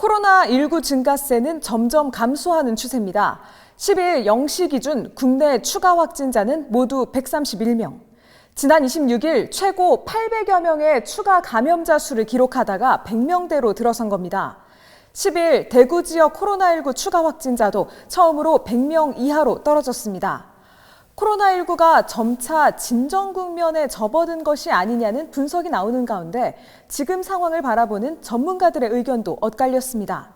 코로나19 증가세는 점점 감소하는 추세입니다. 10일 0시 기준 국내 추가 확진자는 모두 131명. 지난 26일 최고 800여 명의 추가 감염자 수를 기록하다가 100명대로 들어선 겁니다. 10일 대구 지역 코로나19 추가 확진자도 처음으로 100명 이하로 떨어졌습니다. 코로나19가 점차 진정 국면에 접어든 것이 아니냐는 분석이 나오는 가운데 지금 상황을 바라보는 전문가들의 의견도 엇갈렸습니다.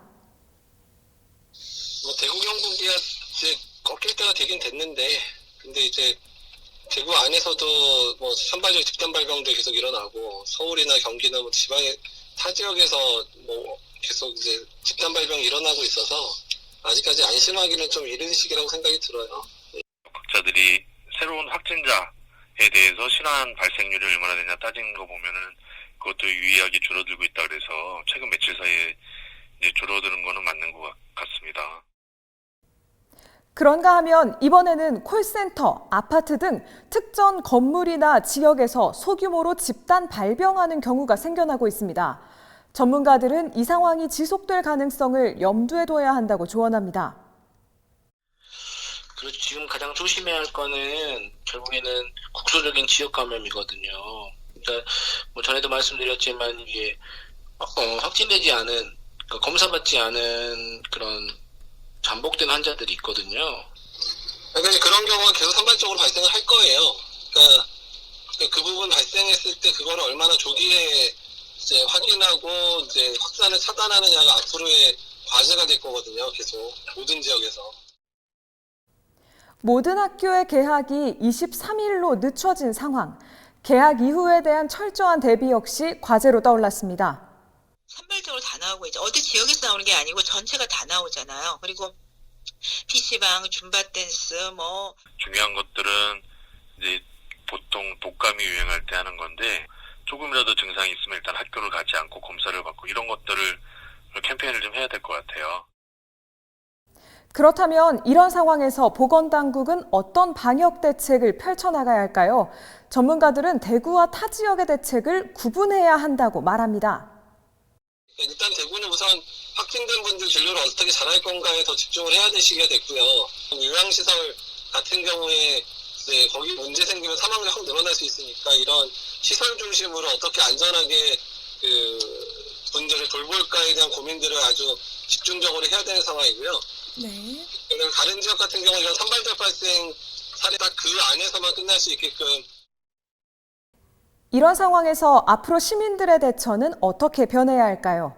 대구 경북이야 이제 꺾일 때가 되긴 됐는데, 근데 이제 대구 안에서도 산발적 집단 발병도 계속 일어나고, 서울이나 경기나 지방의 타 지역에서 계속 이제 집단 발병이 일어나고 있어서 아직까지 안심하기는 좀 이른 시기라고 생각이 들어요. 과학자들이 새로운 확진자에 대해서 실한 발생률이 얼마나 되냐 따지는 거 보면은 그것도 유의하게 줄어들고 있다 그래서 최근 며칠 사이에 이제 줄어드는 거는 맞는 것 같습니다. 그런가 하면 이번에는 콜센터, 아파트 등 특정 건물이나 지역에서 소규모로 집단 발병하는 경우가 생겨나고 있습니다. 전문가들은 이 상황이 지속될 가능성을 염두에 둬야 한다고 조언합니다. 그래서 지금 가장 조심해야 할 거는 결국에는 국소적인 지역 감염이거든요. 그러니까 전에도 말씀드렸지만 이게 확진되지 않은, 그러니까 검사받지 않은 그런 잠복된 환자들이 있거든요. 그러니까 그런 경우가 계속 산발적으로 발생을 할 거예요. 그러니까 그 부분 발생했을 때 그거를 얼마나 조기에 이제 확인하고 이제 확산을 차단하느냐가 앞으로의 과제가 될 거거든요. 계속 모든 지역에서. 모든 학교의 개학이 23일로 늦춰진 상황. 개학 이후에 대한 철저한 대비 역시 과제로 떠올랐습니다. 산발적으로 다 나오고 이제 어디 지역에서 나오는 게 아니고 전체가 다 나오잖아요. 그리고 PC방, 줌바 댄스 중요한 것들은 이제 보통 독감이 유행할 때 하는 건데 조금이라도 증상이 있으면 일단 학교를 가지 않고 검사를 받고 이런 것들을 캠페인을 좀 해야 될 것 같아요. 그렇다면 이런 상황에서 보건당국은 어떤 방역 대책을 펼쳐나가야 할까요? 전문가들은 대구와 타 지역의 대책을 구분해야 한다고 말합니다. 일단 대구는 우선 확진된 분들 진료를 어떻게 잘할 건가에 더 집중을 해야 될 시기가 됐고요. 요양시설 같은 경우에 이제 거기 문제 생기면 사망률이 확 늘어날 수 있으니까 이런 시설 중심으로 어떻게 안전하게 분들을 돌볼까에 대한 고민들을 아주 집중적으로 해야 되는 상황이고요. 네. 다른 지역 같은 경우 이런 산발적 발생 사례 딱 그 안에서만 끝날 수 있게끔. 이런 상황에서 앞으로 시민들의 대처는 어떻게 변해야 할까요?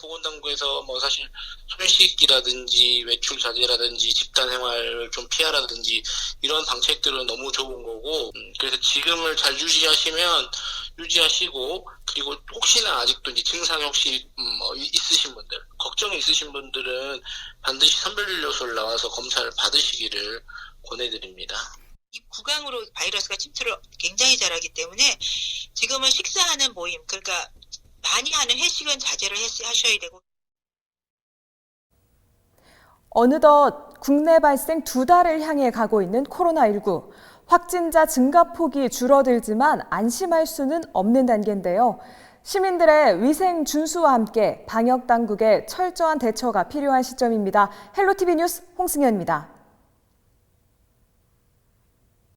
보건당국에서 사실 손 씻기라든지 외출 자제라든지 집단 생활을 좀 피하라든지 이런 방책들은 너무 좋은 거고, 그래서 지금을 잘 유지하시고, 그리고 혹시나 아직도 이제 증상이 혹시 있으신 분들, 걱정이 있으신 분들은 반드시 선별진료소를 나와서 검사를 받으시기를 권해드립니다. 이 구강으로 바이러스가 침투를 굉장히 잘하기 때문에 지금은 식사하는 모임, 그러니까 많이 하는 회식은 자제를 하셔야 되고. 어느덧 국내 발생 2달을 향해 가고 있는 코로나19. 확진자 증가폭이 줄어들지만 안심할 수는 없는 단계인데요. 시민들의 위생 준수와 함께 방역 당국의 철저한 대처가 필요한 시점입니다. 헬로티비 뉴스 홍승현입니다.